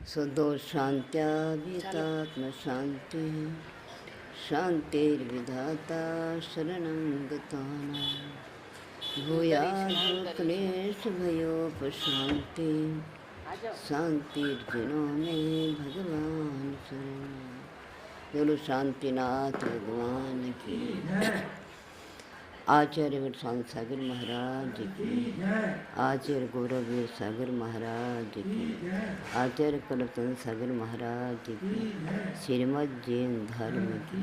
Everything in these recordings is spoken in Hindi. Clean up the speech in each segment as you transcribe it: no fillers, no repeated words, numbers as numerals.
सदो शांत्यात्म शांति शांतिर्विधाता शरणं गतानां भूयात् क्लेशभयोपशान्ति शांतिर्जनो में भगवान शरण। बोलो शांतिनाथ भगवान की, आचार्य वरसांग सागर महाराज की, आचार्य गौरवीर सागर महाराज की, आचार्य कलचंद सागर महाराज की, श्रीमद जैन धर्म की।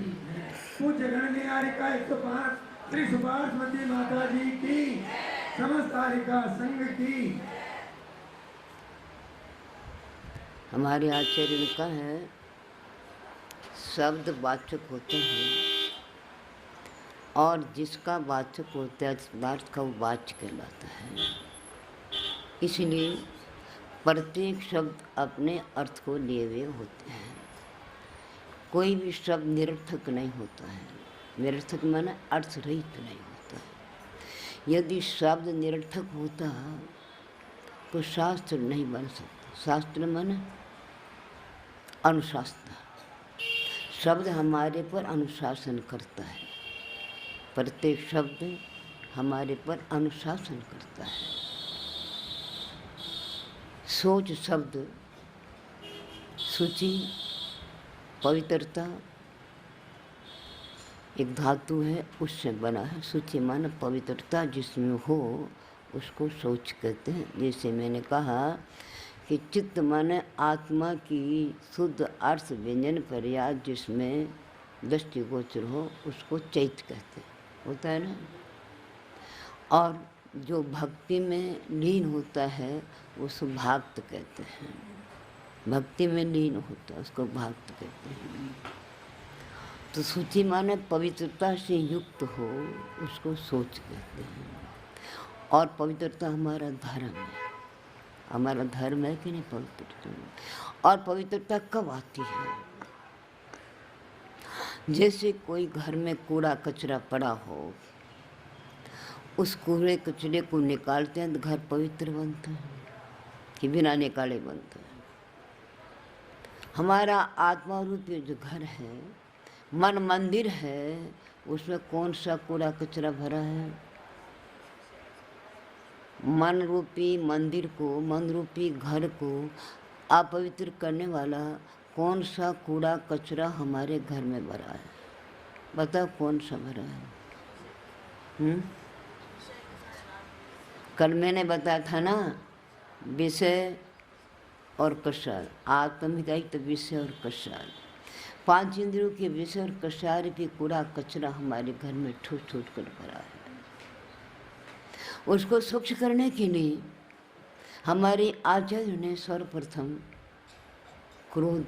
पूज्य गणनियारिका 105 श्री सुभाषमती माता जी की, समस्त आरिका संघ की। हमारे आचार्य ने कहा है शब्द वाचक होते हैं और जिसका वाचक होता है पदार्थ का वो वाच्य कहलाता है। इसलिए प्रत्येक शब्द अपने अर्थ को लिए हुए होते हैं। कोई भी शब्द निरर्थक नहीं होता है। निरर्थक माने अर्थ रहित नहीं होता है। यदि शब्द निरर्थक होता तो शास्त्र नहीं बन सकता। शास्त्र माने अनुशासन। शब्द हमारे पर अनुशासन करता है। प्रत्येक शब्द हमारे पर अनुशासन करता है। सोच शब्द शुचि पवित्रता एक धातु है, उससे बना है। शुचि माने पवित्रता जिसमें हो उसको सोच कहते हैं। जैसे मैंने कहा कि चित्त माने आत्मा की शुद्ध अर्थ व्यंजन पर्याय जिसमें दृष्टिगोचर हो उसको चैत कहते हैं। होता है ना। और जो भक्ति में लीन होता है उसको भक्त कहते हैं। भक्ति में लीन होता है उसको भक्त कहते हैं। तो शुचि माने पवित्रता से युक्त हो उसको सोच कहते हैं। और पवित्रता हमारा धर्म है। हमारा धर्म है कि नहीं पवित्रता। और पवित्रता कब आती है? जैसे कोई घर में कूड़ा कचरा पड़ा हो, उस कूड़े कचरे को निकालते हैं तो घर पवित्र बनता है कि बिना निकाले बनता है। हमारा आत्मा रूपी जो घर है, मन मंदिर है, उसमें कौन सा कूड़ा कचरा भरा है? मन रूपी मंदिर को, मन रूपी घर को अपवित्र करने वाला कौन सा कूड़ा कचरा हमारे घर में भरा है? बताओ कौन सा भरा है? कल मैंने बताया था ना, विषय और कषाय। आत्मिक तो विषय और कषाय, 5 इंद्रियों के विषय और कषाय भी कूड़ा कचरा हमारे घर में ठूस ठूस कर भरा है। उसको स्वच्छ करने के लिए हमारे आचार्य ने सर्वप्रथम क्रोध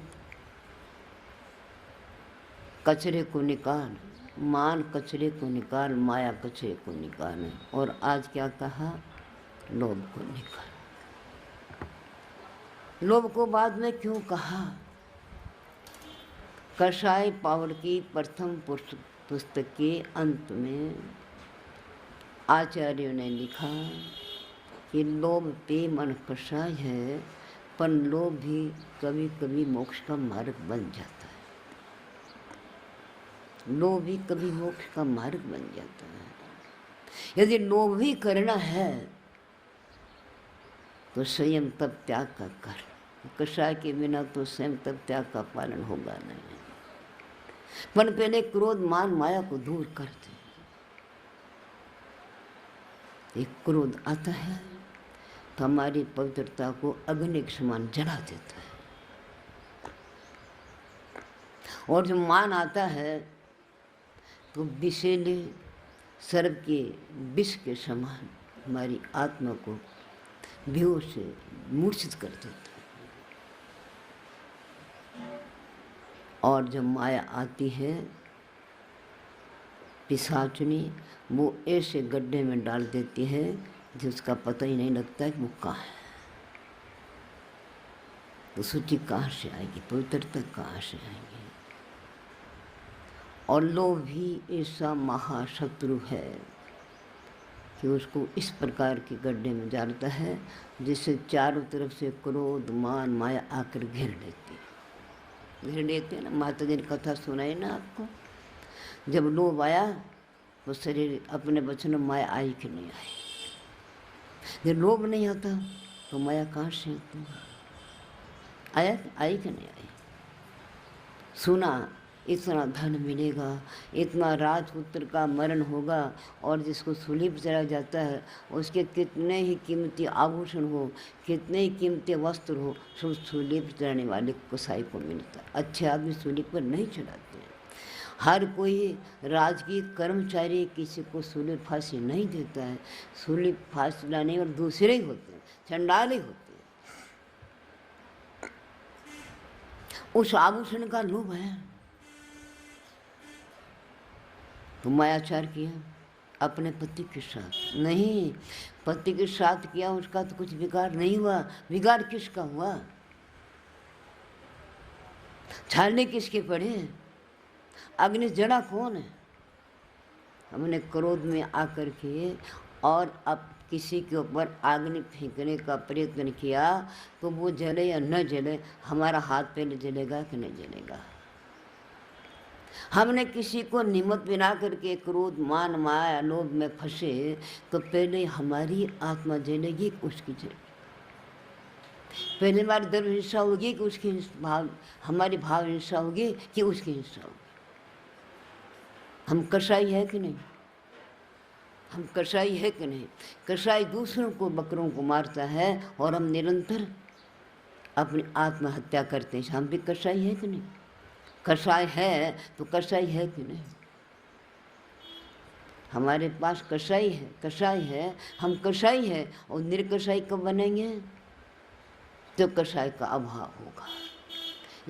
कचरे को निकाल, मान कचरे को निकाल, माया कचरे को निकाल, और आज क्या कहा? लोभ को निकाल। लोभ को बाद में क्यों कहा? कषाय पावर की प्रथम पुस्तक के अंत में आचार्यों ने लिखा कि लोभ पे मन कषाय है, पर लोभ भी कभी कभी मोक्ष का मार्ग बन जाता है। लोभ भी कभी मोक्ष का मार्ग बन जाता है। यदि लोभ भी करना है तो स्वयं तप त्याग का कर। कषाय के बिना तो स्वयं तप त्याग का पालन होगा नहीं। पर पहले क्रोध मान माया को दूर कर दे। एक क्रोध आता है तो हमारी पवित्रता को अग्नि के समान जला देता है। और जब मान आता है तो विषैले सर्प के विष के समान हमारी आत्मा को बेहोश से मूर्छित कर देता है। और जब माया आती है पिशाचनी, वो ऐसे गड्ढे में डाल देती है जिसका पता ही नहीं लगता कि वो कहाँ है। तो शुचि कहाँ से आएगी? पवित्रता कहाँ से आएगी? और लोभ भी ऐसा महाशत्रु है कि उसको इस प्रकार के गड्ढे में डालता है जिससे चारों तरफ से क्रोध मान माया आकर घेर लेती है। घेर लेते हैं ना, माता जी ने कथा सुनाई ना आपको, जब लोभ आया तो शरीर अपने वचन में माया आई कि नहीं आई। जब लोभ नहीं आता तो माया कहाँ से आती, आया आई कि नहीं आई। सुना इतना धन मिलेगा, इतना राजपुत्र का मरण होगा, और जिसको सूली पर चढ़ाया जाता है उसके कितने ही कीमती आभूषण हो, कितने ही कीमती वस्त्र हो, सब सूली पर चढ़ाने वाले कसाई को मिलता है। अच्छे आदमी सूली पर नहीं चढ़ाते हैं। हर कोई राजकीय कर्मचारी किसी को सूली फांसी नहीं देता है। सूली फांसी लाने और दूसरे ही होते हैं, चंडाल ही होते हैं। उस आभूषण का लोभ है तो मायाचार किया अपने पति के साथ। नहीं, पति के साथ किया उसका तो कुछ बिगाड़ नहीं हुआ। बिगाड़ किसका हुआ, छालने किसके पड़े, अग्नि जड़ा कौन है। हमने क्रोध में आकर के और अब किसी के ऊपर अग्नि फेंकने का प्रयत्न किया तो वो जले या न जले, हमारा हाथ पहले जलेगा कि नहीं जलेगा। हमने किसी को निमित्त बना करके क्रोध मान माया लोभ में फंसे तो पहले हमारी आत्मा जलेगी कि उसकी जलेगी। पहले हमारी धर्म हिंसा होगी कि उसकी भाव, हमारी भाव हिंसा होगी कि उसकी हिंसा होगी। हम कसाई है कि नहीं, हम कसाई है कि नहीं। कसाई दूसरों को बकरों को मारता है और हम निरंतर अपनी आत्महत्या करते हैं। हम भी कसाई है कि नहीं, कसाई है तो कसाई है कि नहीं। हमारे पास कसाई है, कसाई है, हम कसाई है और निर्कसाई कब बनेंगे तो कसाई का अभाव होगा।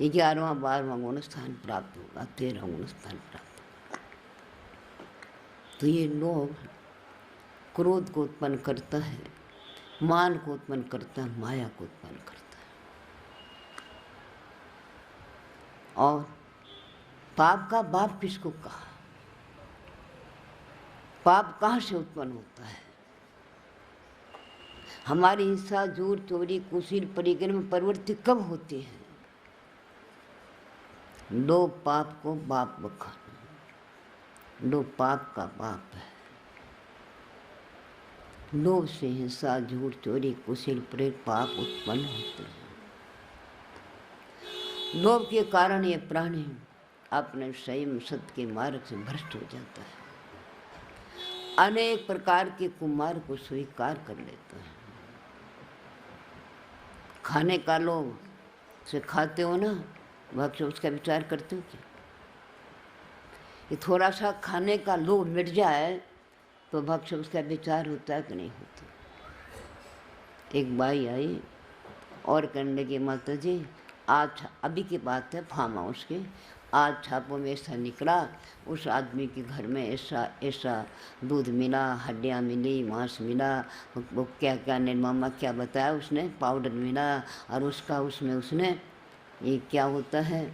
11वां 12वां गुण स्थान प्राप्त होगा, 13वां गुण स्थान प्राप्त होगा। तो ये लोभ क्रोध को उत्पन्न करता है, मान को उत्पन्न करता है, माया को उत्पन्न करता है। और पाप का बाप किसको कहा, पाप कहाँ से उत्पन्न होता है। हमारी हिंसा झूठ चोरी कुशील परिक्रम प्रवृत्ति कब होती है, लोभ पाप को बाप बखाना, लोभ पाप का बाप है। लोभ से हिंसा झूठ चोरी कुशील प्रेत पाप उत्पन्न होते हैं। लोभ के कारण ये प्राणी अपने संयम सत्य के मार्ग से भ्रष्ट हो जाता है, अनेक प्रकार के कुमार्ग को स्वीकार कर लेता है। खाने का लोभ से खाते हो ना, भक्ष उसका विचार करते हो क्या। ये थोड़ा सा खाने का लोभ मिट जाए तो भक्ष उसका विचार होता है कि नहीं होता। एक बाई आई और कहने लगी माता जी आज, अभी की बात है फार्म हाउस की, आज छापों में ऐसा निकला उस आदमी के घर में ऐसा ऐसा दूध मिला, हड्डियाँ मिली, मांस मिला, वो क्या क्या निर्मामा क्या बताया उसने, पाउडर मिला, और उसका उसमें उसने ये क्या होता है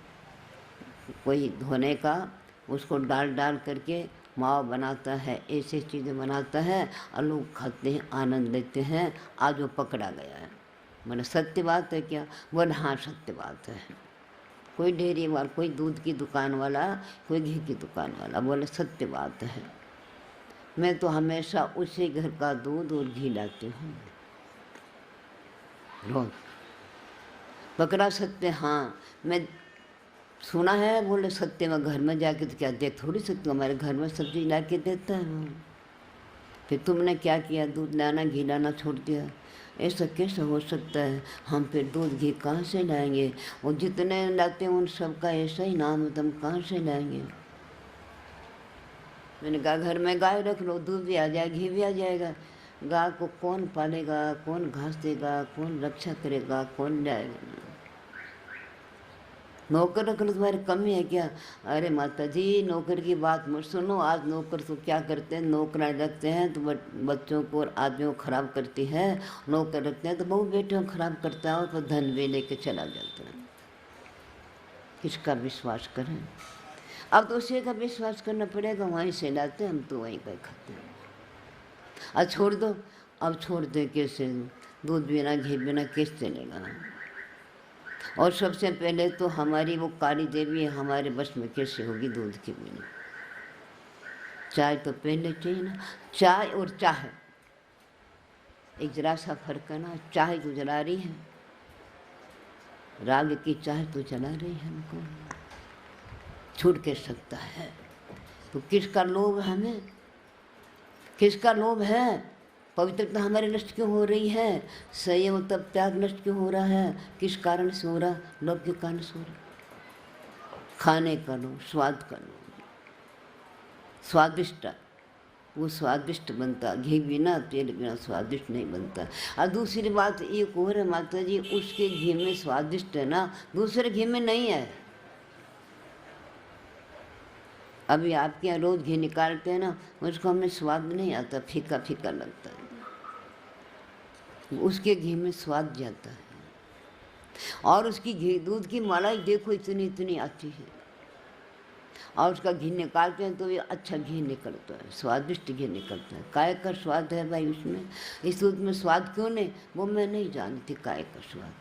कोई धोने का, उसको डाल डाल करके मावा बनाता है, ऐसी चीज़ें बनाता है और लोग खाते हैं, आनंद लेते हैं। आज वो पकड़ा गया है। मैंने सत्य बात है क्या, बोले हाँ सत्य बात है। कोई डेयरी वाला, कोई दूध की दुकान वाला, कोई घी की दुकान वाला, बोले सत्य बात है, मैं तो हमेशा उसी घर का दूध और घी लाती हूँ रोज। पकड़ा सत्य, हाँ मैं सुना है, बोले सत्य में घर में जाके तो क्या देख थोड़ी सकती हूँ, हमारे घर में सब्जी ला के देता है वो। फिर तुमने क्या किया, दूध लाना घी लाना छोड़ दिया, ऐसा कैसे हो सकता है। हम फिर दूध घी कहाँ से लाएंगे, और जितने लाते हैं उन सबका ऐसा ही नाम है, तुम कहाँ से लाएंगे। मैंने कहा घर में गाय रख लो, दूध भी आ जाएगा, घी भी आ जाएगा। गाय को कौन पालेगा, कौन घास देगा, कौन रक्षा करेगा, कौन लाएगा। नौकर रख लो, तुम्हारी कमी है क्या। अरे माता जी नौकर की बात मत सुनो, आज नौकर तो क्या करते हैं, नौकरानी रखते हैं तो बच्चों को और आदमियों को खराब करती है, नौकर रखते हैं तो बहू बेटियों को खराब करता है, तो धन भी लेके चला जाता है। किसका विश्वास करें, अब तो उसी का विश्वास करना पड़ेगा, वहीं से लाते हम तो वहीं पर खाते हैं। अब छोड़ दो, अब छोड़ दे कैसे, दूध बिना घी बिना कैसे चलेगा। और सबसे पहले तो हमारी वो काली देवी हमारे बस में कैसे होगी दूध के बिना। चाय तो पहले चाहिए ना, चाय और चाह एक जरा सा फर्क है ना। चाय तो जला रही है, राग की चाय तो जला रही है हमको, छूट के सकता है। तो किसका लोभ है हमें, किसका लोभ है? पवित्रता हमारी नष्ट क्यों हो रही है? संयम तब त्याग नष्ट क्यों हो रहा है? किस कारण से हो रहा? लोभ के कारण से हो रहा। खाने का लोभ, स्वाद का लोभ, स्वादिष्ट, वो स्वादिष्ट बनता, घी बिना तेल बिना स्वादिष्ट नहीं बनता। और दूसरी बात एक और है माता जी, उसके घी में स्वादिष्ट है ना, दूसरे घी में नहीं है। अभी आपके यहाँ रोज घी निकालते हैं ना, उसको हमें स्वाद नहीं आता, फीका फीका लगता है। उसके घी में स्वाद जाता है। और उसकी घी दूध की मलाई देखो इतनी इतनी आती है, और उसका घी निकालते हैं तो ये अच्छा घी निकलता है, स्वादिष्ट घी निकलता है। काय का स्वाद है भाई उसमें, इस दूध में स्वाद क्यों नहीं, वो मैं नहीं जानती काय का स्वाद।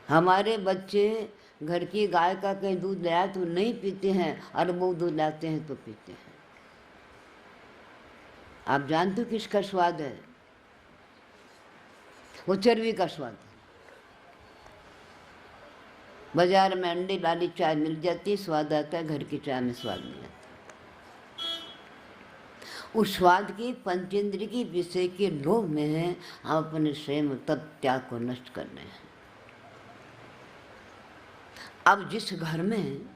हमारे बच्चे घर की गाय का कहीं दूध लाया तो नहीं पीते हैं, और वो दूध लाते हैं तो पीते हैं। आप जानते हो किसका स्वाद है? वो चर्बी का स्वाद है। बाजार में अंडे डाली चाय मिल जाती है, स्वाद आता है, घर की चाय में स्वाद नहीं आता। उस स्वाद की पंचेंद्रिय की विषय के लोभ में है, हम अपने स्वयं तब त्याग को नष्ट कर रहे हैं। अब जिस घर में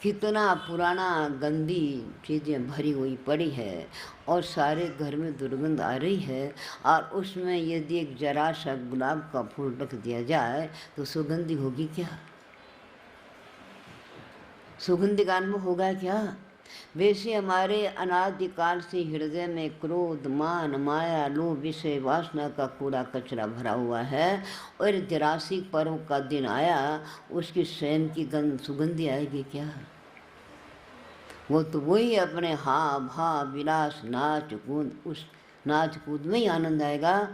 कितना पुराना गंदी चीज़ें भरी हुई पड़ी है और सारे घर में दुर्गंध आ रही है, और उसमें यदि एक जरा सा गुलाब का फूल रख दिया जाए तो सुगंधी होगी क्या? सुगंधी का अनुभव होगा क्या? वैसे हमारे अनादिकाल से हृदय में क्रोध, मान, माया, लोभ, विषय, वासना का कूड़ा कचरा भरा हुआ है, और जरासी पर्व का दिन आया, उसकी स्वयं की गंध सुगंधी आएगी क्या? वो तो वही अपने हाँ भा विलास नाच कूद, उस नाच कूद में ही आनंद आएगा।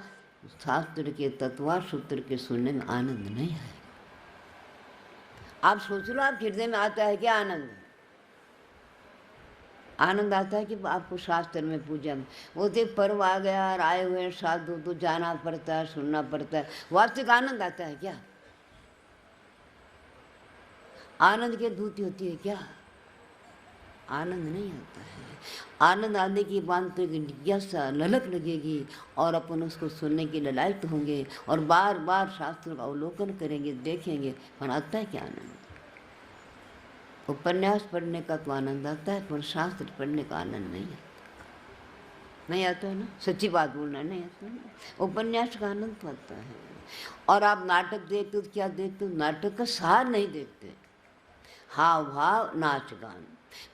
शास्त्र के तत्वा सूत्र के सुनने में आनंद नहीं आएगा। आप सोच लो, आप हृदय में आता है क्या आनंद? आनंद आता है कि आपको शास्त्र में पूजा में, वो तो पर्व आ गया और आए हुए साधु तो जाना पड़ता है, सुनना पड़ता है, वास्तविक आनंद आता है क्या? आनंद की अनुभूति होती है क्या? आनंद नहीं आता है। आनंद आने की बात तो जिज्ञासा ललक लगेगी, और अपन उसको सुनने के लिए लायक होंगे, और बार बार शास्त्रों का अवलोकन करेंगे, देखेंगे, पर आता है क्या आनंद? उपन्यास पढ़ने का तो आनंद आता है, पर शास्त्र पढ़ने का आनंद नहीं आता। नहीं आता है ना, सच्ची बात बोलना, नहीं आता है ना। उपन्यास का आनंद तो आता है। और आप नाटक देखते हो तो क्या देखते हो? नाटक का सार नहीं देखते, हाव भाव नाच गान।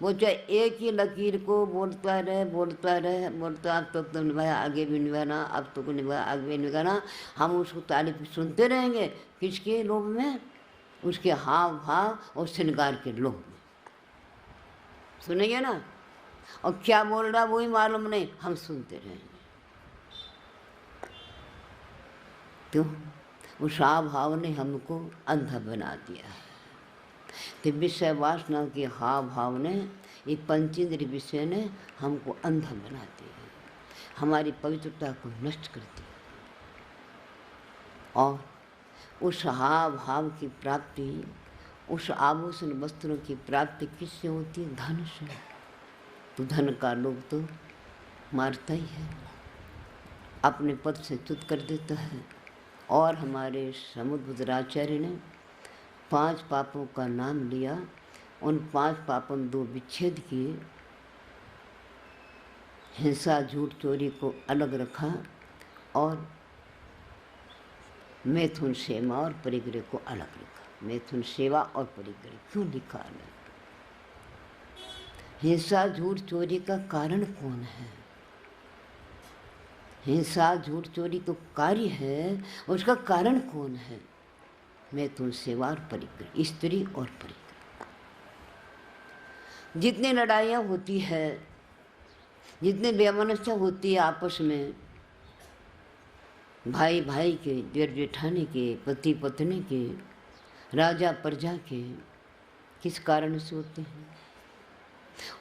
वो चाहे एक ही लकीर को बोलता रहे बोलता रहे बोलता, अब तक तो निभाया, आगे भी निभाना, अब तो निभाया, आगे भी निभाना, हम उसको तारीफ सुनते रहेंगे। किसके लोभ में? उसके हाव भाव और श्रृंगार के लोभ में सुनेंगे ना, और क्या बोल रहा वही मालूम नहीं, हम सुनते रहेंगे। क्यों? उस हाव भाव ने हमको अंधा बना दिया है। तो विषय वासना के हाव भाव ने, ये पंचेंद्रिय विषय ने हमको अंधा बना दिया है, हमारी पवित्रता को नष्ट कर दिया। और उस हाव भाव की प्राप्ति, उस आभूषण वस्त्रों की प्राप्ति किससे होती है? धन से। तो धन का लोभ तो मारता ही है, अपने पद से च्युत कर देता है। और हमारे समुद्राचार्य ने 5 पापों का नाम लिया, उन 5 पापों में 2 विच्छेद किए। हिंसा, झूठ, चोरी को अलग रखा, और मैथुन, सेवा और परिग्रह को अलग लिखा। मैथुन, सेवा और परिग्रह क्यों लिखा अलग? हिंसा, झूठ, चोरी का कारण कौन है? हिंसा, झूठ, चोरी तो कार्य है, उसका कारण कौन है? मैथुन, सेवा और परिग्रह, स्त्री और परिग्रह। जितनी लड़ाइयाँ होती है जितने बेमनस्या होती है आपस में, भाई भाई के, जेठ जेठानी के, पति पत्नी के, राजा प्रजा के, किस कारण से होते हैं?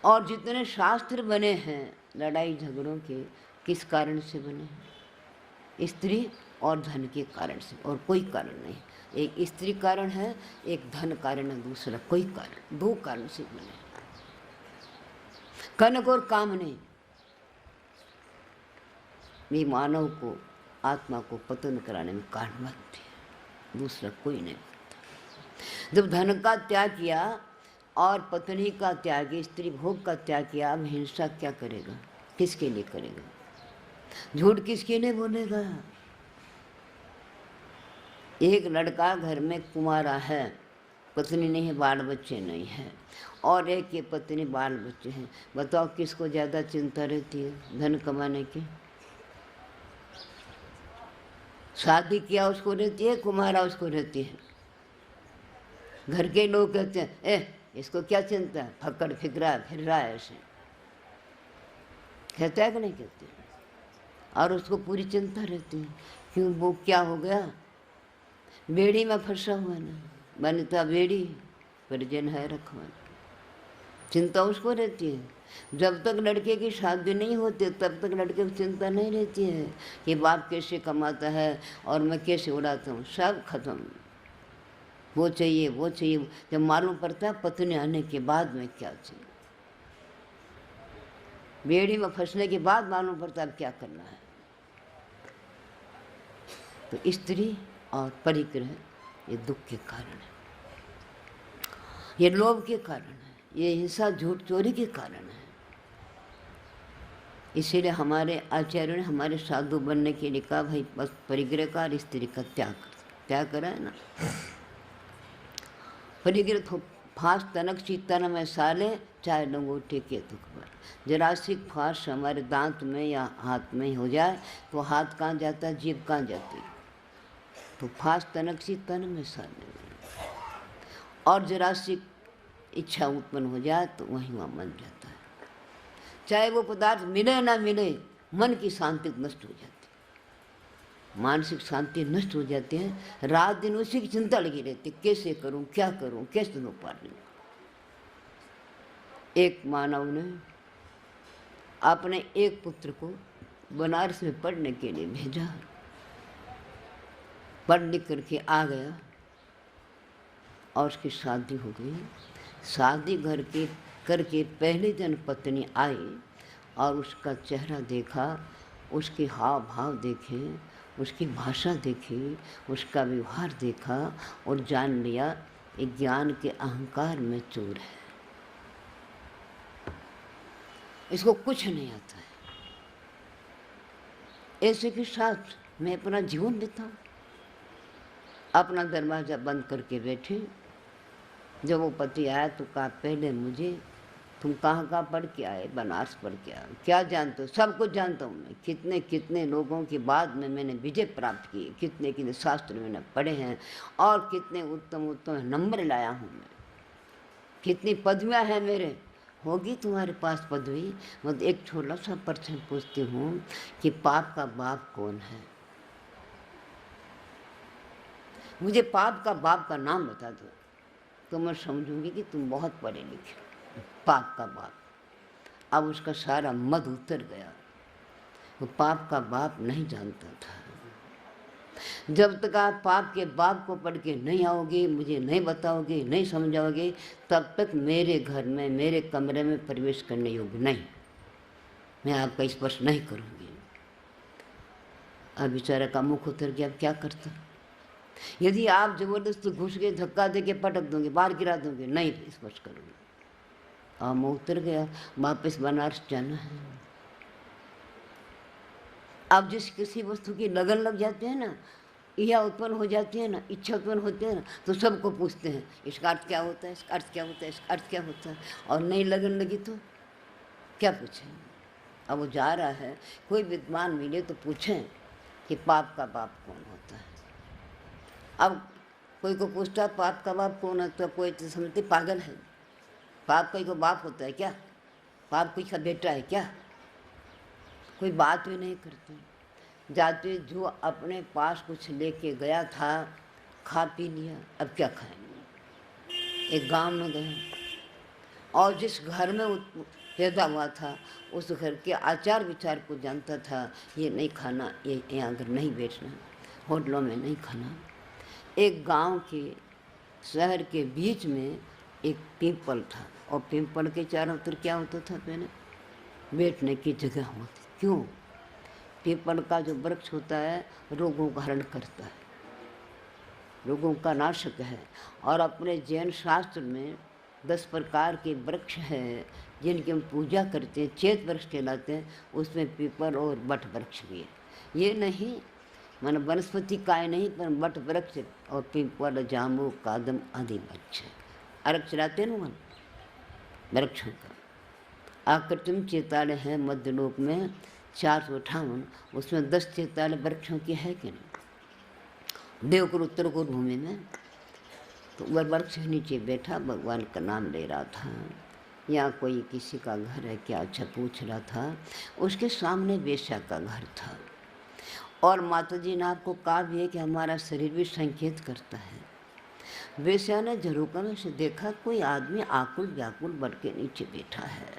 और जितने शास्त्र बने हैं लड़ाई झगड़ों के, किस कारण से बने हैं? स्त्री और धन के कारण से, और कोई कारण नहीं। एक स्त्री कारण है, एक धन कारण है, दूसरा कोई कारण, दो कारण से बने हैं। कनक और कामने ये मानव को, आत्मा को पतन कराने में कारण बनते हैं, दूसरा कोई नहीं बनता। जब धन का त्याग किया और पत्नी का त्याग, स्त्री भोग का त्याग किया, अब हिंसा क्या करेगा? किसके लिए करेगा? झूठ किसके लिए बोलेगा? एक लड़का घर में कुंवारा है, पत्नी नहीं है, बाल बच्चे नहीं है, और एक ये पत्नी बाल बच्चे हैं, बताओ किसको ज़्यादा चिंता रहती है धन कमाने की? शादी किया उसको रहती है, कुंवारा उसको रहती है। घर के लोग कहते हैं इसको क्या चिंता है, फक्कड़ फिर रहा है ऐसे, कहते हैं कि नहीं कहते? और उसको पूरी चिंता रहती है, क्यों? वो क्या हो गया, बेड़ी में फंसा हुआ ना, बनता बेड़ी परिजन है रखवाला, चिंता उसको रहती है। जब तक लड़के की शादी नहीं होती तब तक लड़के को चिंता नहीं रहती है कि बाप कैसे कमाता है और मैं कैसे उड़ाता हूँ, सब खत्म। वो चाहिए वो चाहिए, जब मालूम पड़ता है पत्नी आने के बाद में क्या चाहिए, बेड़ी में फंसने के बाद मालूम पड़ता है अब क्या करना है। तो स्त्री और परिग्रह ये दुख के कारण है, ये लोभ के कारण है, ये हिंसा झूठ चोरी के कारण है। इसीलिए हमारे आचार्यों ने हमारे साधु बनने के लिए कहा, भाई बस परिग्रह का और स्त्री का त्याग करा है ना। परिग्रह फांस तनक चीतन में साले, चाहे लंगोटे के दुख पर। जरासिक फांस हमारे दांत में या हाथ में हो जाए तो हाथ कहाँ जाता है, जीभ कहाँ जाती है? तो फांस तनक चीतन में साले, और जरासिक इच्छा उत्पन्न हो जाए तो वहीं वहाँ मन जाता है। चाहे वो पदार्थ मिले ना मिले, मन की शांति नष्ट हो जाती है, मानसिक शांति नष्ट हो जाती है। रात दिन उसी की चिंता लगी रहती, कैसे करूं, क्या करूं, कैसे दोनों पार लूं। एक मानव ने अपने एक पुत्र को बनारस में पढ़ने के लिए भेजा, पढ़ लिख करके आ गया और उसकी शादी हो गई। शादी घर के करके पहले दिन पत्नी आई और उसका चेहरा देखा, उसके हाव भाव देखे, उसकी भाषा देखी, उसका व्यवहार देखा और जान लिया ये ज्ञान के अहंकार में चोर है, इसको कुछ नहीं आता है। ऐसे के साथ मैं अपना जीवन बिताऊं, अपना दरवाज़ा बंद करके बैठे। जब वो पति आया तो कहा, पहले मुझे तुम कहाँ पढ़ के आए? बनारस पढ़ के आए। क्या जानते हो? सब कुछ जानता हूँ मैं, कितने कितने लोगों के बाद में मैंने विजय प्राप्त की, कितने कितने शास्त्र मैंने पढ़े हैं और कितने उत्तम उत्तम नंबर लाया हूँ मैं, कितनी पदवियाँ हैं मेरे। होगी तुम्हारे पास पदवी? मैं एक छोटा सा प्रश्न पूछती हूँ कि पाप का बाप कौन है? मुझे पाप का बाप का नाम बता दो तो मैं समझूंगी कि तुम बहुत पढ़े लिखे। पाप का बाप, अब उसका सारा मद उतर गया, वो पाप का बाप नहीं जानता था। जब तक आप पाप के बाप को पढ़ के नहीं आओगे, मुझे नहीं बताओगे, नहीं समझाओगे, तब तक मेरे घर में, मेरे कमरे में प्रवेश करने योग्य नहीं, मैं आपका स्पर्श नहीं करूँगी। अब बेचारा का मुख उतर गया, अब क्या करता? यदि आप जबरदस्त घुस के धक्का दे के पटक दोगे, बाहर गिरा दोगे, नहीं स्पर्श करोगे। और मैं उतर गया, वापस बनारस जाना है। अब जिस किसी वस्तु की लगन लग जाती है ना, या उत्पन्न हो जाती है ना, इच्छा उत्पन्न होती है ना, तो सबको पूछते हैं इसका अर्थ क्या होता है, इसका अर्थ क्या होता है, इसका अर्थ क्या होता है। और नहीं लगन लगी तो क्या पूछें? अब वो जा रहा है, कोई विद्वान मिले तो पूछें कि पाप का बाप कौन होता है। अब कोई को पूछता पाप का बाप कौन है तो कोई तो समझते पागल है। पाप कोई को बाप होता है क्या? पाप कोई का बेटा है क्या? कोई बात भी नहीं करते। जाते जो अपने पास कुछ लेके गया था खा पी लिया, अब क्या खाएंगे। एक गांव में गए और जिस घर में पैदा हुआ था उस घर के आचार विचार को जानता था, ये नहीं खाना, ये यहाँ घर नहीं बेचना, होटलों में नहीं खाना। एक गांव के शहर के बीच में एक पीपल था और पीपल के चारों तरफ क्या होता था, पहले बैठने की जगह होती। क्यों? पीपल का जो वृक्ष होता है रोगों का हरण करता है, रोगों का नाशक है। और अपने जैन शास्त्र में 10 प्रकार के वृक्ष हैं जिनकी हम पूजा करते हैं, चेत वृक्ष कहलाते हैं। उसमें पीपल और बट वृक्ष भी है। ये नहीं मन वनस्पति काय नहीं, पर बट वृक्ष और पीपल जामू कादम आदि वृक्ष है। अर्घ चलाते न मन वृक्षों का। आकृतिम चेताले हैं मध्यलोक में 458, उसमें 10 चेताले वृक्षों की है कि नहीं। देवकुल उत्तरकुल भूमि में तो वह वृक्ष नीचे बैठा भगवान का नाम ले रहा था। यहाँ कोई किसी का घर है क्या, अच्छा पूछ रहा था। उसके सामने वेश्या का घर था। और माता जी ने आपको कहा भी है कि हमारा शरीर भी संकेत करता है। वेश्या ने झरोखा से देखा कोई आदमी आकुल व्याकुल बन के नीचे बैठा है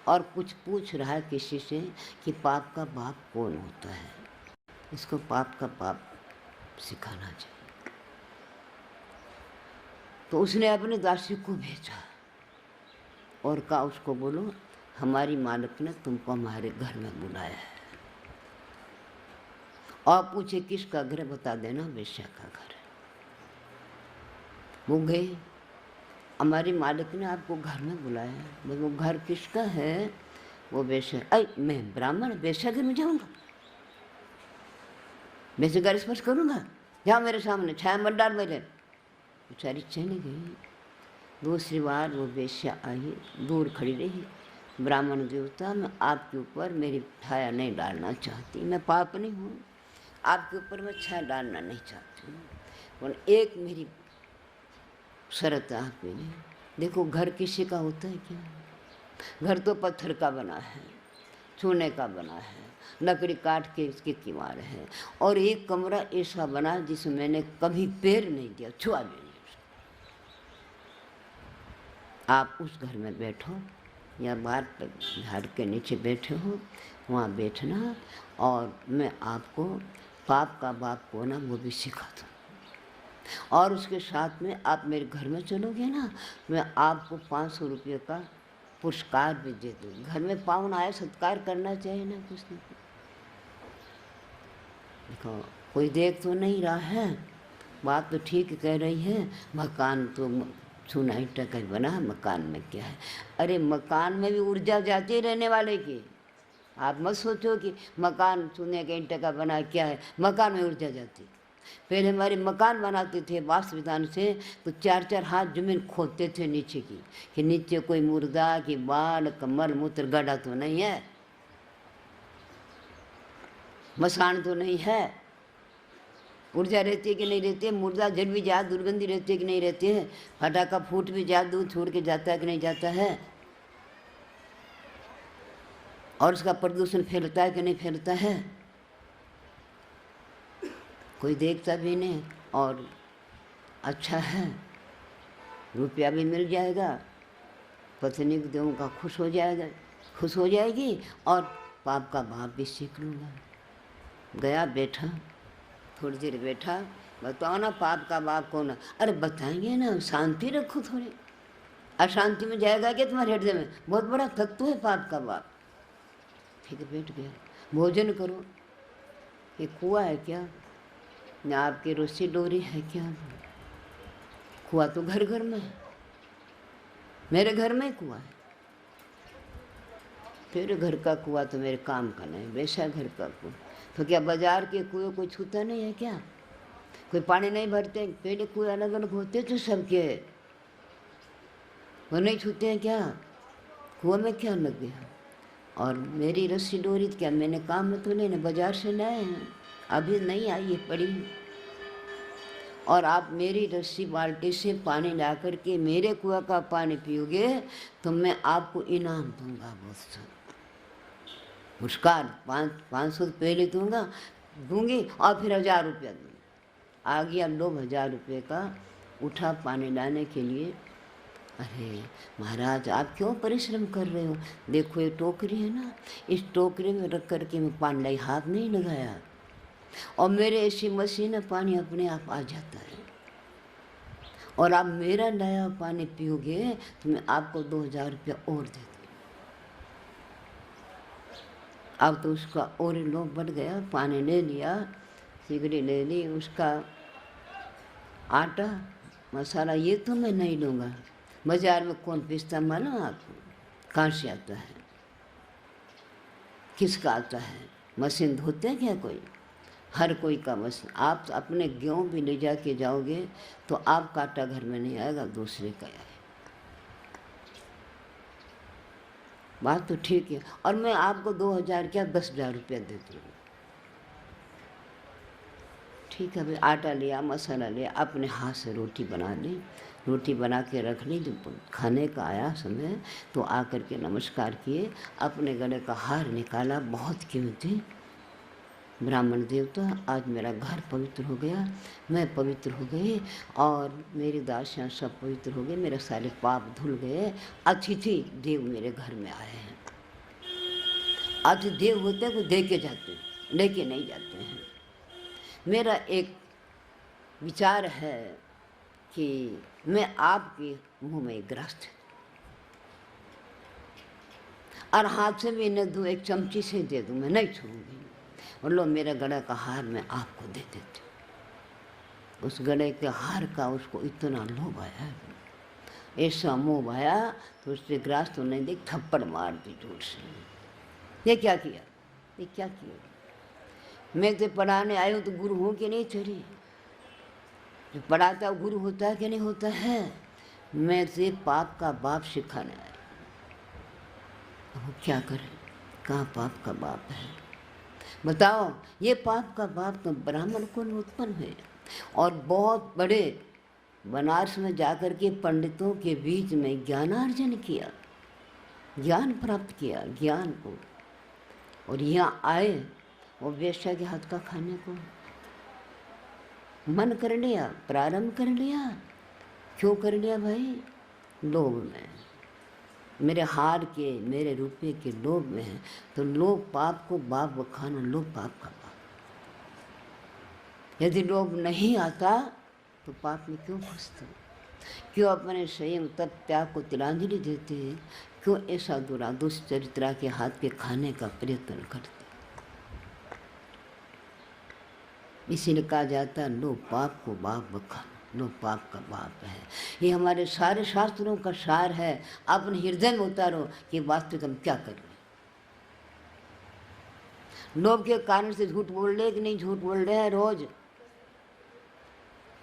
और कुछ पूछ रहा है किसी से कि पाप का बाप कौन होता है, इसको पाप का बाप सिखाना चाहिए। तो उसने अपने दासी को भेजा और कहा उसको बोलो हमारी मालिक ने तुमको हमारे घर में बुलाया है। और पूछे किसका घर, बता देना वेश्या का घर है। वो गए, हमारी मालिक ने आपको घर में बुलाया है। वो घर किसका है? वो वेश्या। अरे मैं ब्राह्मण, वेश्या घर में जाऊँगा, वेश्या घर स्पर्श करूँगा, जाओ मेरे सामने, छाया मत डाल मेरे। बेचारी चली गई। दूसरी बार वो वेश्या आई, दूर खड़ी रही। ब्राह्मण देवता, मैं आपके ऊपर मेरी छाया नहीं डालना चाहती, मैं पाप नहीं हूँ, आपके ऊपर मैं छाया डालना नहीं चाहती हूँ, और एक मेरी शर्त है आप मेरी। देखो घर किसी का होता है क्या? घर तो पत्थर का बना है, चूने का बना है, लकड़ी काट के इसके किवाड़ है, और एक कमरा ऐसा बना जिसमें मैंने कभी पैर नहीं दिया, छुआ भी नहीं। आप उस घर में बैठो या बाहर पर झाड़ के नीचे बैठे हो, वहाँ बैठना, और मैं आपको पाप का बाप को ना वो भी सिखा दूँ। और उसके साथ में आप मेरे घर में चलोगे ना, मैं आपको 500 रुपये का पुरस्कार भी दे दूँ। घर में पाहुन आया, सत्कार करना चाहिए ना कुछ न कुछ। देखो कोई देख तो नहीं रहा है, बात तो ठीक कह रही है, मकान तो चूना ईंटा का बना है, मकान में क्या है? अरे मकान में भी ऊर्जा जाती है रहने वाले की। आप मत सोचो कि मकान चूने के ईंटे का बना क्या है, मकान में ऊर्जा जाती। पहले हमारे मकान बनाते थे वास्तु विधान से, तो 4-4 हाथ जमीन खोदते थे नीचे की, कि नीचे कोई मुर्दा की बाल कमल मूत्र गड्ढा तो नहीं है, मसान तो नहीं है, ऊर्जा रहती है कि नहीं रहती है, मुर्दा जल भी जा दुर्गंधी रहती है कि नहीं रहती है, फटाका फूट भी जा दूध छोड़ के जाता है कि नहीं जाता है, और उसका प्रदूषण फैलता है कि नहीं फैलता है। कोई देखता भी नहीं, और अच्छा है, रुपया भी मिल जाएगा, पत्नी को दूँगा खुश हो जाएगा, खुश हो जाएगी, और पाप का भाव भी सीख लूँगा। गया बैठा, थोड़ी देर बैठा, बताओ ना पाप का बाप कौन है? अरे बताएंगे ना, शांति रखो थोड़ी, अशांति में जाएगा क्या तुम्हारे हृदय में? बहुत बड़ा तत्व है पाप का बाप। ठीक है, बैठ गया। भोजन करो। ये कुआं है क्या? न आपकी रस्सी डोरी है क्या? कुआं तो घर घर में है, मेरे घर में कुआं है। तेरे घर का कुआं तो मेरे काम का नहीं, वैसा घर का कुआं तो क्या बाजार के कुएं कोई छूता नहीं है क्या? कोई पानी नहीं भरते? पहले कुएं अलग अलग होते थे सबके, वो नहीं छूते हैं क्या? कुआं में क्या लग गया? और मेरी रस्सी डोरी क्या मैंने काम में तो नहीं ना, बाजार से लाए हैं, अभी नहीं आई है पड़ी। और आप मेरी रस्सी बाल्टी से पानी ला कर के मेरे कुआं का पानी पियोगे तो मैं आपको इनाम दूंगा बहुत सा। पुरस्कार 500 पहले दूंगी और फिर 1000 रुपया दूंगी। आ गया लोभ 1000 रुपये का, उठा पानी लाने के लिए। अरे महाराज आप क्यों परिश्रम कर रहे हो, देखो ये टोकरी है ना, इस टोकरी में रख करके मैं पानी लाई, हाथ नहीं लगाया, और मेरे ऐसी मशीन है पानी अपने आप आ जाता है, और आप मेरा लाया पानी पियोगे तो मैं आपको 2000 रुपया और दे दूँ। अब तो उसका और लोभ बढ़ गया, पानी ले लिया, सिगड़ी ले ली, उसका आटा मसाला ये तो मैं नहीं लूँगा, बाजार में कौन पीसता मालूम आपको, कहाँ से आता है, किसका आता है, मशीन धोते हैं क्या कोई, हर कोई का मशीन। आप अपने गेहूँ भी ले जा के जाओगे तो आपका आटा घर में नहीं आएगा, दूसरे का आएगा। बात तो ठीक है, और मैं आपको 2000 क्या 10,000 रुपया देती हूँ। ठीक है भाई, आटा लिया, मसाला लिया, अपने हाथ से रोटी बना ली, रोटी बना के रख ली, जब खाने का आया समय तो आकर के नमस्कार किए, अपने गले का हार निकाला, बहुत कीमती, ब्राह्मण देवता आज मेरा घर पवित्र हो गया, मैं पवित्र हो गई और मेरी दासियाँ सब पवित्र हो गए, मेरे सारे पाप धुल गए, अतिथि देव मेरे घर में आए हैं। अतिथि देव होते हैं, वो दे के जाते हैं, लेके नहीं जाते हैं। मेरा एक विचार है कि मैं आपके मुंह में ग्रस्त और हाथ से भी न दूँ, एक चमची से दे दूँ, मैं नहीं छूँगी, और लो मेरा गले का हार मैं आपको दे देती हूँ। उस गले के हार का उसको इतना लोभ आया, ऐसा मोह आया, तो उससे ग्रास तो नहीं देख, थप्पड़ मार दी जोर से। ये क्या किया, ये क्या किया, मैं तो पढ़ाने आई हूँ तो गुरु हूँ कि नहीं तेरी, जो पढ़ाता है गुरु होता है कि नहीं होता है, मैं से पाप का बाप सिखाने आई, अब क्या करें, कहाँ पाप का बाप है बताओ। ये पाप का बाप तो ब्राह्मण को उत्पन्न है, और बहुत बड़े बनारस में जाकर के पंडितों के बीच में ज्ञानार्जन किया, ज्ञान प्राप्त किया, ज्ञान को, और यहाँ आए वो वेश्या के हाथ का खाने को मन कर लिया, प्रारंभ कर लिया। क्यों कर लिया भाई, लोभ में, मेरे हार के, मेरे रुपये के लोभ में है, तो लोभ पाप को बाप बखाना, लोभ पाप का बाप। यदि लोभ नहीं आता तो पाप में क्यों फंसते, क्यों अपने संयम तप त्याग को तिलांजलि देते हैं, क्यों ऐसा दुष्चरित्रा के हाथ के खाने का प्रयत्न करते। इसीलिए कहा जाता है लोभ पाप को बाप बखाना, लोभ पाप का बाप है। ये हमारे सारे शास्त्रों का सार है, अपने हृदय में उतारो कि वास्तविक हम क्या कर रहे हैं। लोभ के कारण से झूठ बोल रहे कि नहीं झूठ बोल रहे हैं, रोज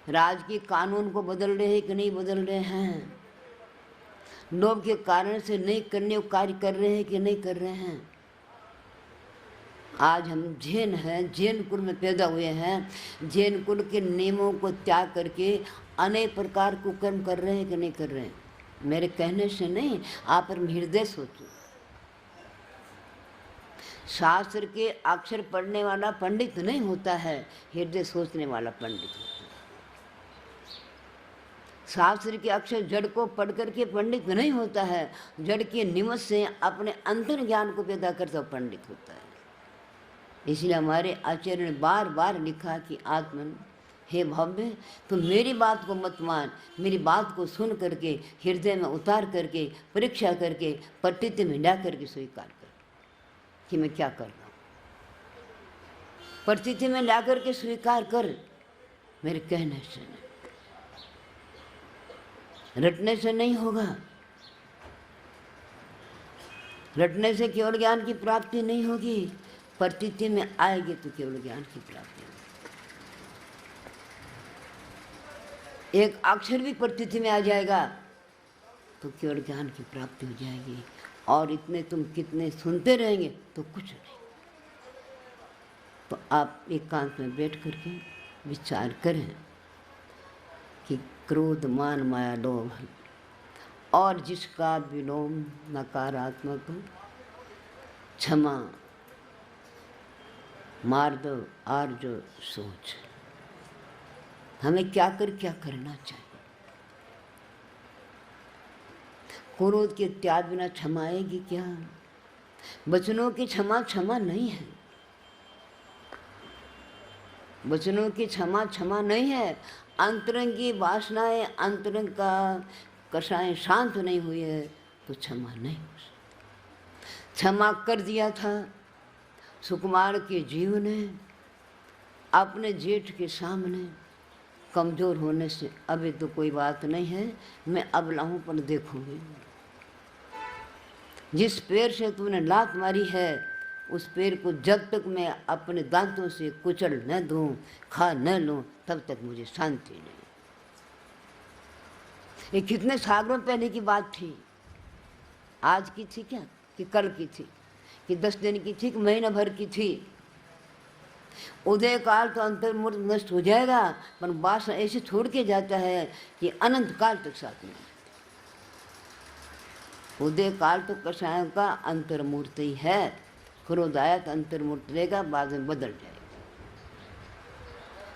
राज के कानून को बदल रहे हैं कि नहीं बदल रहे हैं, लोभ के कारण से नहीं करने को कार्य कर रहे हैं कि नहीं कर रहे हैं। आज हम जैन हैं, जैन कुल में पैदा हुए हैं, जैन कुल के नियमों को त्याग करके अनेक प्रकार को कर्म कर रहे हैं कि नहीं कर रहे हैं। मेरे कहने से नहीं, आप हृदय सोचो। शास्त्र के अक्षर पढ़ने वाला पंडित नहीं होता है, हृदय सोचने वाला पंडित होता है। शास्त्र के अक्षर जड़ को पढ़ करके पंडित नहीं होता है, जड़ के निमित्त से अपने अंतर ज्ञान को पैदा करता पंडित होता है। इसलिए हमारे आचार्य ने बार बार लिखा कि आत्मन हे भव्य, तो मेरी बात को मत मान, मेरी बात को सुन करके हृदय में उतार करके परीक्षा करके पट्टित में ला करके स्वीकार कर कि मैं क्या कर रहा हूँ। परिस्थिति में ला करके स्वीकार कर, मेरे कहने से नहीं, रटने से नहीं होगा। रटने से केवल ज्ञान की प्राप्ति नहीं होगी, प्रतीति में आएगी तो केवल ज्ञान की प्राप्ति होगी। एक अक्षर भी प्रतीति में आ जाएगा तो केवल ज्ञान की प्राप्ति हो जाएगी, और इतने तुम कितने सुनते रहेंगे तो कुछ नहीं। तो आप एकांत में बैठ करके विचार करें कि क्रोध मान माया लोभ और जिसका विलोम नकारात्मक क्षमा मार्दव आर्य सोच। हमें क्या करना चाहिए। क्रोध के त्याग बिना क्षमा आएगी क्या? वचनों की क्षमा नहीं है। वचनों की क्षमा नहीं है। अंतरंग की वासनाएं, अंतरंग का कषाय शांत नहीं हुई है तो क्षमा नहीं हो सकती। क्षमा कर दिया था सुकुमार के जीव ने अपने जेठ के सामने। कमज़ोर होने से अभी तो कोई बात नहीं है, मैं अबला हूँ पर देखूंगी। जिस पैर से तूने लात मारी है उस पैर को जब तक मैं अपने दांतों से कुचल न दूं, खा न लूं, तब तक मुझे शांति नहीं। ये कितने सागरों पहले की बात थी। आज की थी क्या कि कल की थी कि 10 दिन की थी कि महीना भर की थी। उदय काल तो अंतर्मूर्त नष्ट हो जाएगा, पर वासना ऐसे छोड़ के जाता है कि अनंत काल तक साथ में। उदय काल तो कषायों का अंतर्मूर्त ही है। क्रोध आया तो अंतर्मूर्त रहेगा, बाद में बदल जाएगा।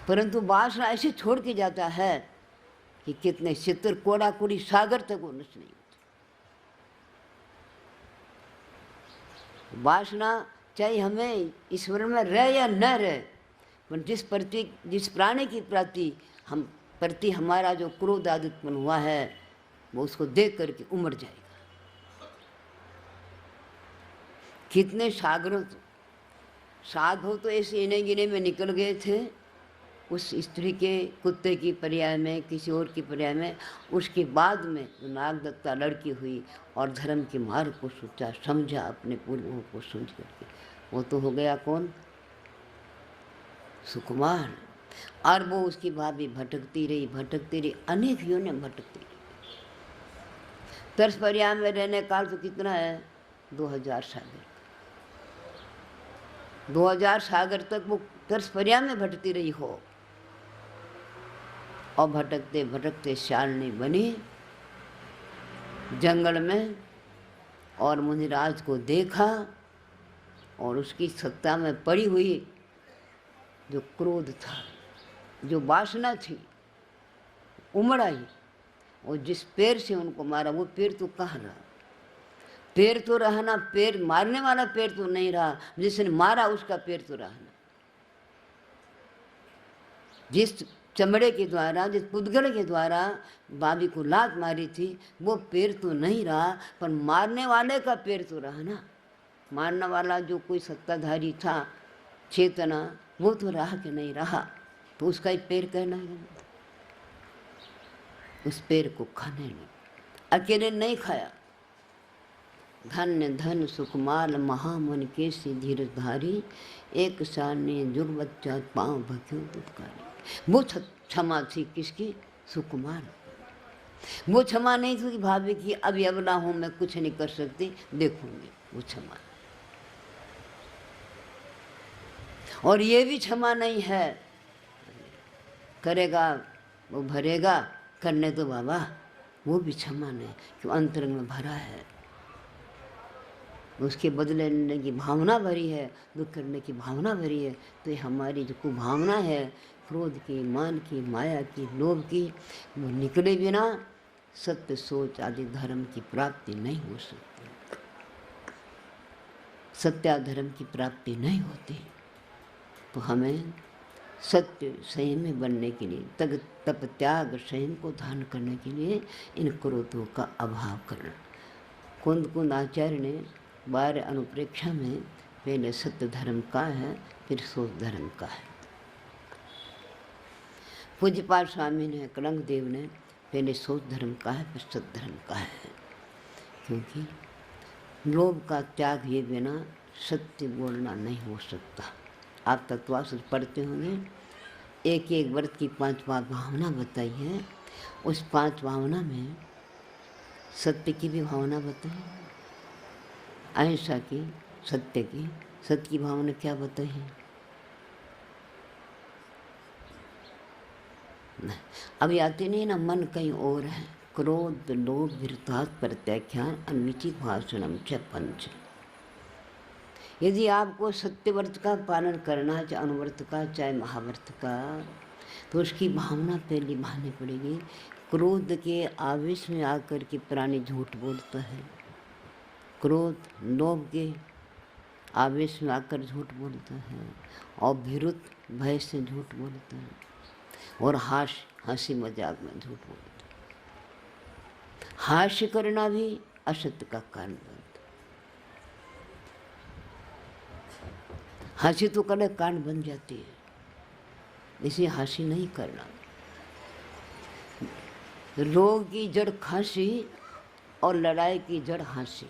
परंतु वासना ऐसे छोड़ के जाता है कि कितने चित्र कोड़ा कोड़ी सागर तक वो नष्ट नहीं होती। वासना चाहे हमें ईश्वर में रहे या न रहे, पर जिस प्राणी की प्रति हमारा जो क्रोध आदि उत्पन्न हुआ है वो उसको देख करके उमड़ जाएगा। कितने साधु तो ऐसे इन्हें गिने में निकल गए थे उस स्त्री के कुत्ते की पर्याय में, किसी और की पर्याय में। उसके बाद में जो नागदत्ता लड़की हुई और धर्म के मार्ग को सोचा समझा, अपने पूर्वों को समझ करके, वो तो हो गया कौन? सुकुमार। और वो उसकी भाभी भटकती रही, अनेक योनियां भटकती रही। तर्स पर्याय में रहने काल तो कितना है? 2000 सागर। 2000 सागर तक वो तर्स पर्याय में भटकती रही हो, और भटकते भटकते शालिनी बनी जंगल में, और मुनिराज को देखा और उसकी सत्ता में पड़ी हुई जो क्रोध था, जो वासना थी, उमड़ आई। और जिस पैर से उनको मारा वो पैर तो कहाँ रहा? पैर तो रहा ना, पैर मारने वाला पैर तो नहीं रहा, जिसने मारा उसका पैर तो रहा ना। जिस चमड़े के द्वारा, जिस पुद्गल के द्वारा भाभी को लात मारी थी वो पैर तो नहीं रहा, पर मारने वाले का पैर तो रहा ना। मारने वाला जो कोई सत्ताधारी था, चेतना, वो तो रहा कि नहीं रहा, तो उसका ही पैर कहना है। उस पैर को खाने लगे, अकेले नहीं खाया। धन्य धन सुकुमार महामन के सी धीरधारी, एक साने जुग बच्चा पाँव भक्यों दुपकारी। वो क्षमा थी किसकी? सुकुमार। वो क्षमा नहीं थी कि भाभी की अभी अबला हूँ मैं कुछ नहीं कर सकती, देखूंगी, वो क्षमा। और ये भी क्षमा नहीं है, करेगा वो भरेगा, करने दो बाबा, वो भी क्षमा नहीं, क्यों? अंतरंग में भरा है, उसके बदले लेने की भावना भरी है, दुख करने की भावना भरी है। तो ये हमारी जो कुभावना है, क्रोध की, मान की, माया की, लोभ की, वो निकले बिना सत्य सोच आदि धर्म की प्राप्ति नहीं हो सकती। सत्या धर्म की प्राप्ति नहीं होती। तो हमें सत्य संयम में बनने के लिए, तप त्याग संयम को धारण करने के लिए इन क्रोधों का अभाव करना। कुंद आचार्य ने 12 अनुप्रेक्षा में पहले सत्य धर्म का है, फिर सोच धर्म का है। पूज्यपाल स्वामी ने, कलंक देव ने पहले सोच धर्म का है, फिर सत्य धर्म का है। क्योंकि लोभ का त्याग ये बिना सत्य बोलना नहीं हो सकता। आप तत्वासुर पढ़ते होंगे, एक एक व्रत की 5 भावना बताई है। उस 5 भावना में सत्य की भी भावना बताई, अहिंसा की, सत्य की भावना क्या बताई है? अभी आते नहीं ना, मन कहीं और है। क्रोध लोभ विरतात् प्रत्याख्यान अनिति भाषणम च पंच। यदि आपको सत्यव्रत का पालन करना है, चाहे अनुव्रत का चाहे महाव्रत का, तो उसकी भावना पहले निभानी पड़ेगी। क्रोध के आवेश में आकर के प्राणी झूठ बोलता है, क्रोध लोभ के आवेश में आकर झूठ बोलता है, और भीरुत भय से झूठ बोलता है, और हंसी मजाक में झूठ बोलता है। हास्य करना भी असत्य का कारण बनता है। हंसी तो कड़े कांड बन जाती है, इसे हंसी नहीं करना। रोग की जड़ खांसी और लड़ाई की जड़ हंसी।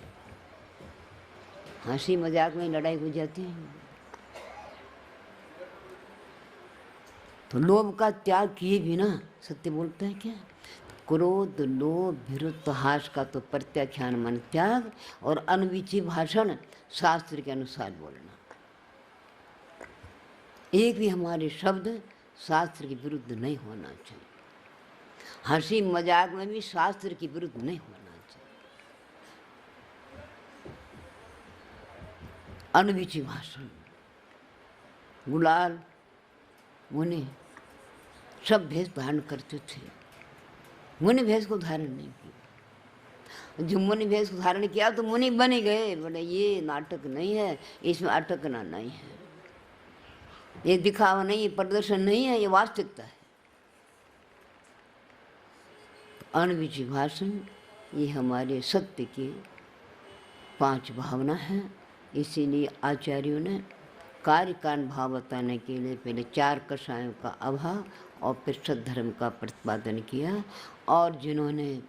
हंसी मजाक में लड़ाई हो जाती है। तो लोभ का त्याग किए बिना सत्य बोलता है क्या? क्रोध लोभ भीरुत्व हास का तो प्रत्याख्यान मन त्याग, और अनविची भाषण शास्त्र के अनुसार बोलना। एक भी हमारे शब्द शास्त्र के विरुद्ध नहीं होना चाहिए। हंसी मजाक में भी शास्त्र के विरुद्ध नहीं होना चाहिए। अनविची भाषण, गुलाल मुनि सब भेष धारण करते थे, मुनि भेष को धारण नहीं किया। जो मुनि भेष को धारण किया तो मुनि बन ही गए। बोले ये नाटक नहीं है, इसमें अटकना नहीं है, ये दिखावा नहीं, ये प्रदर्शन नहीं है, ये वास्तविकता है। अनविची भाषण ये हमारे सत्य की 5 भावना है। इसीलिए आचार्यों ने कार्य कांड भाव बताने के लिए पहले 4 कषायों का अभाव और फिर सद्धर्म का प्रतिपादन किया, और जिन्होंने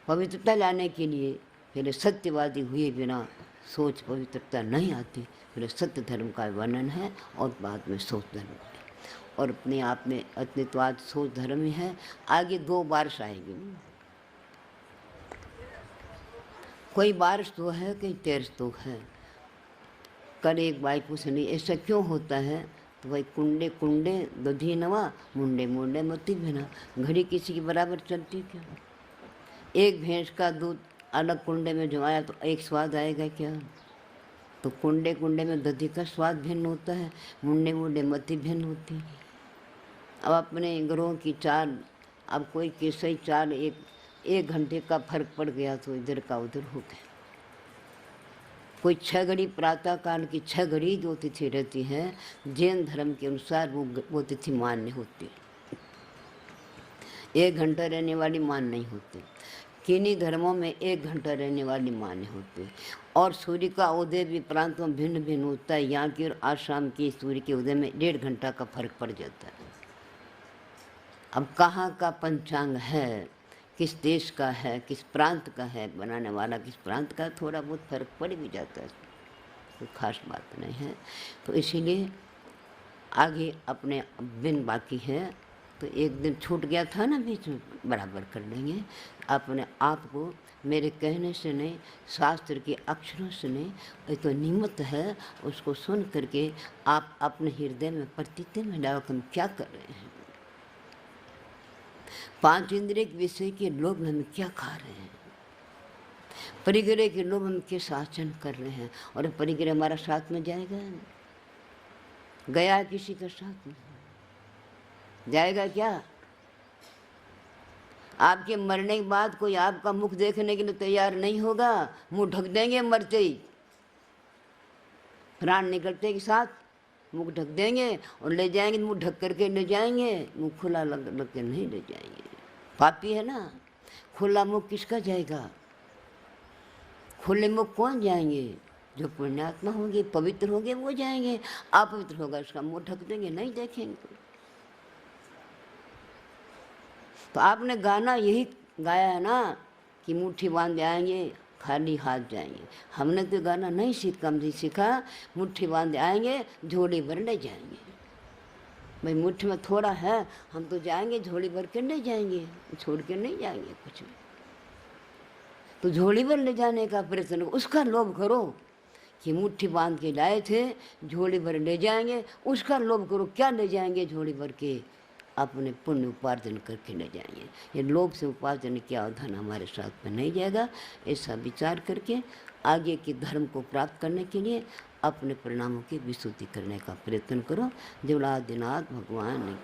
पवित्रता लाने के लिए पहले सत्यवादी हुए बिना सोच पवित्रता नहीं आती, फिर सत्य धर्म का वर्णन है और बाद में सोच धर्म का। और अपने आप में अद्वैतवाद सोच धर्म ही है। आगे 2 बारिश आएगी, कोई बारिश तो है, कोई तेरस तो है। कल एक भाई पूछ रही ऐसा क्यों होता है? तो भाई कुंडे कुंडे दधी नवा, मुंडे मुंडे मती बिना। घड़ी किसी के बराबर चलती क्या? एक भैंस का दूध अलग कुंडे में जमाया तो एक स्वाद आएगा क्या? तो कुंडे कुंडे में दधी का स्वाद भिन्न होता है, मुंडे मुंडे मती भिन्न होती है। अब अपने ग्रहों की चाल, अब कोई किसी चाल एक घंटे का फर्क पड़ गया तो इधर का उधर हो गया। कोई 6 घड़ी प्रातः काल की 6 घड़ी जो तिथि रहती है, जैन धर्म के अनुसार वो तिथि मान्य होती है। 1 घंटा रहने वाली मान्य नहीं होती। किन्हीं धर्मों में 1 घंटा रहने वाली मान्य होती है। और सूर्य का उदय भी प्रांतों में भिन्न भिन्न होता है। यहाँ की और आसाम की सूर्य के उदय में 1.5 घंटा का फर्क पड़ जाता है। अब कहाँ का पंचांग है, किस देश का है, किस प्रांत का है, बनाने वाला किस प्रांत का, थोड़ा बहुत फर्क पड़ भी जाता है, कोई खास बात नहीं है। तो इसीलिए आगे अपने दिन बाकी है, तो एक दिन छूट गया था ना बीच में, बराबर कर लेंगे। अपने आप को मेरे कहने से नहीं, शास्त्र के अक्षरों से नहीं, ये तो निमित्त है, उसको सुन करके आप अपने हृदय में प्रतीति में डालो कि हम क्या कर रहे हैं। 5 इंद्रिय के विषय के लोभ हम क्या खा रहे हैं, परिग्रह के लोभ हम किस आचरण कर रहे हैं। और परिग्रह हमारा साथ में जाएगा, गया किसी के साथ में जाएगा क्या? आपके मरने के बाद कोई आपका मुख देखने के लिए तैयार नहीं होगा, मुंह ढक देंगे मरते ही। प्राण निकलते के साथ मुंह ढक देंगे और ले जाएंगे, मुंह ढक करके ले जाएंगे, मुंह खुला लग के नहीं ले जाएंगे। पापी है ना, खुला मुख किसका जाएगा? खुले मुख कौन जाएंगे? जो पुण्यात्मा होंगे, पवित्र होंगे, वो जाएंगे। अपवित्र होगा उसका मुंह ढक देंगे, नहीं देखेंगे। तो आपने गाना यही गाया है ना कि मुट्ठी बांध आएंगे, खाली हाथ जाएंगे। हमने तो गाना नहीं सीखा, हमने सीखा मुट्ठी बांध आएंगे, झोली भर ले जाएंगे। भाई मुट्ठी में थोड़ा है, हम तो जाएंगे, झोली भर के नहीं जाएंगे, छोड़ के नहीं जाएंगे कुछ भी। तो झोली भर ले जाने का प्रयत्न, उसका लोभ करो कि मुट्ठी बांध के लाए थे, झोली भर ले जाएंगे, उसका लोभ करो। क्या ले जाएंगे झोली भर के? अपने पुण्य उपार्जन करके ले जाएंगे। ये लोभ से उपार्जन किया धन हमारे साथ में नहीं जाएगा। ऐसा विचार करके आगे के धर्म को प्राप्त करने के लिए अपने परिणामों की विशुद्धि करने का प्रयत्न करो। देवलादिनाथ भगवान